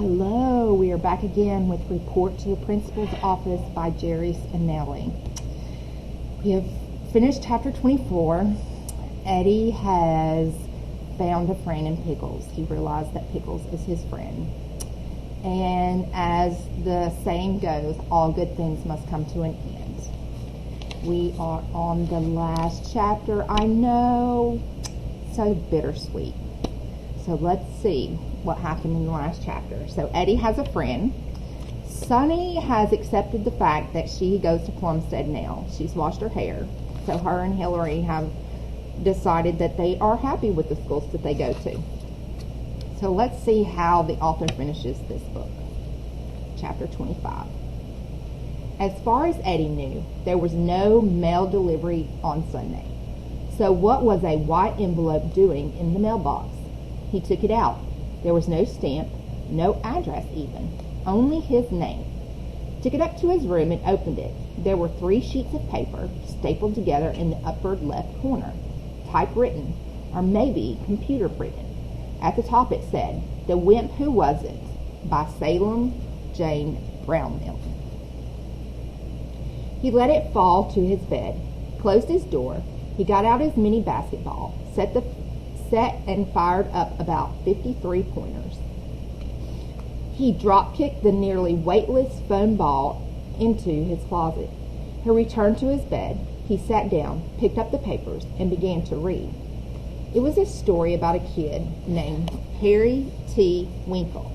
Hello, we are back again with Report to the Principal's Office by Jerry and Nellie. We have finished chapter 24. Eddie has found a friend in Pickles. He realized that Pickles is his friend. And as the saying goes, all good things must come to an end. We are on the last chapter. I know, so bittersweet. So let's see what happened in the last chapter. So Eddie has a friend. Sunny has accepted the fact that she goes to Plumstead now. She's washed her hair. So her and Hillary have decided that they are happy with the schools that they go to. So let's see how the author finishes this book. Chapter 25. As far as Eddie knew, there was no mail delivery on Sunday. So what was a white envelope doing in the mailbox? He took it out. There was no stamp, no address even, only his name. Took it up to his room and opened it. There were 3 sheets of paper stapled together in the upper left corner, typewritten, or maybe computer printed. At the top it said, "The Wimp Who Wasn't," by Salem Jane Brownell. He let it fall to his bed, closed his door. He got out his mini basketball, set and fired up about 53 pointers. He drop-kicked the nearly weightless foam ball into his closet. He returned to his bed. He sat down, picked up the papers, and began to read. It was a story about a kid named Perry T. Winkle.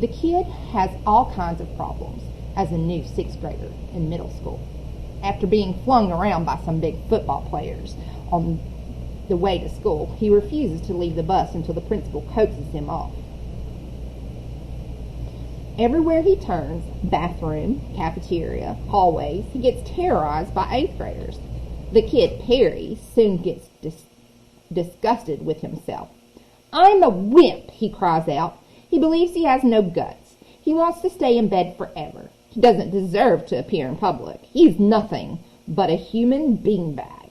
The kid has all kinds of problems as a new 6th grader in middle school. After being flung around by some big football players on the way to school, he refuses to leave the bus until the principal coaxes him off. Everywhere he turns, bathroom, cafeteria, hallways, he gets terrorized by 8th graders. The kid, Perry, soon gets disgusted with himself. "I'm a wimp," he cries out. He believes he has no guts. He wants to stay in bed forever. He doesn't deserve to appear in public. He's nothing but a human beanbag.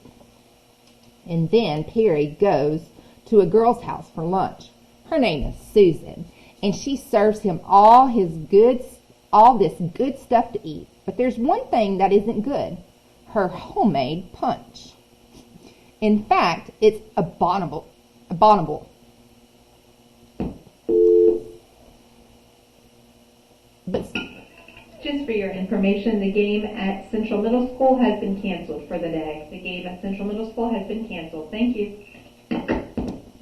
And then Perry goes to a girl's house for lunch. Her name is Susan, and she serves him all this good stuff to eat. But there's one thing that isn't good: her homemade punch. In fact, it's abominable. But just for your information, the game at Central Middle School has been canceled for the day. The game at Central Middle School has been canceled. Thank you.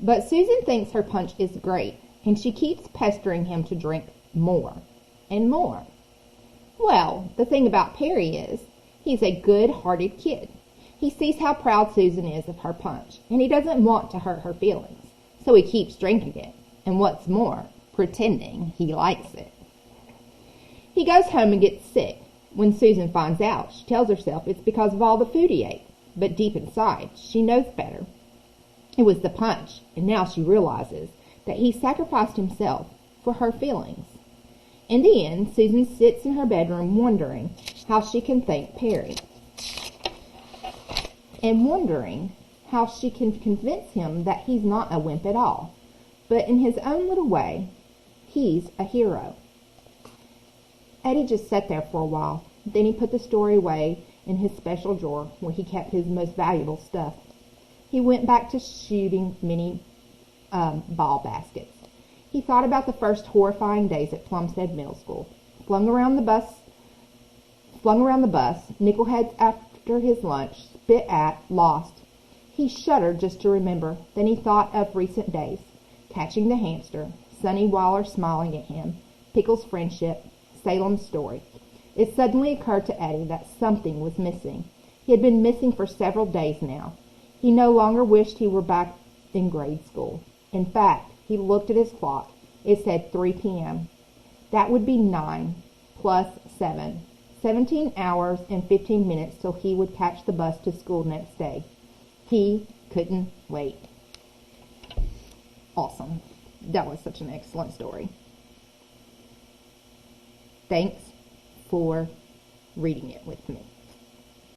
But Susan thinks her punch is great, and she keeps pestering him to drink more and more. Well, the thing about Perry is, he's a good-hearted kid. He sees how proud Susan is of her punch, and he doesn't want to hurt her feelings, so he keeps drinking it, and what's more, pretending he likes it. He goes home and gets sick. When Susan finds out, she tells herself it's because of all the food he ate. But deep inside, she knows better. It was the punch, and now she realizes that he sacrificed himself for her feelings. In the end, Susan sits in her bedroom wondering how she can thank Perry. And wondering how she can convince him that he's not a wimp at all. But in his own little way, he's a hero. Eddie just sat there for a while. Then he put the story away in his special drawer where he kept his most valuable stuff. He went back to shooting mini ball baskets. He thought about the first horrifying days at Plumstead Middle School. Flung around the bus, nickelheads after his lunch, spit at, lost. He shuddered just to remember. Then he thought of recent days. Catching the hamster, Sonny Waller smiling at him, Pickles' friendship, Salem's story. It suddenly occurred to Eddie that something was missing. He had been missing for several days now. He no longer wished he were back in grade school. In fact, he looked at his clock. It said 3 p.m. That would be 9 plus 7. 17 hours and 15 minutes till he would catch the bus to school next day. He couldn't wait. Awesome. That was such an excellent story. Thanks for reading it with me.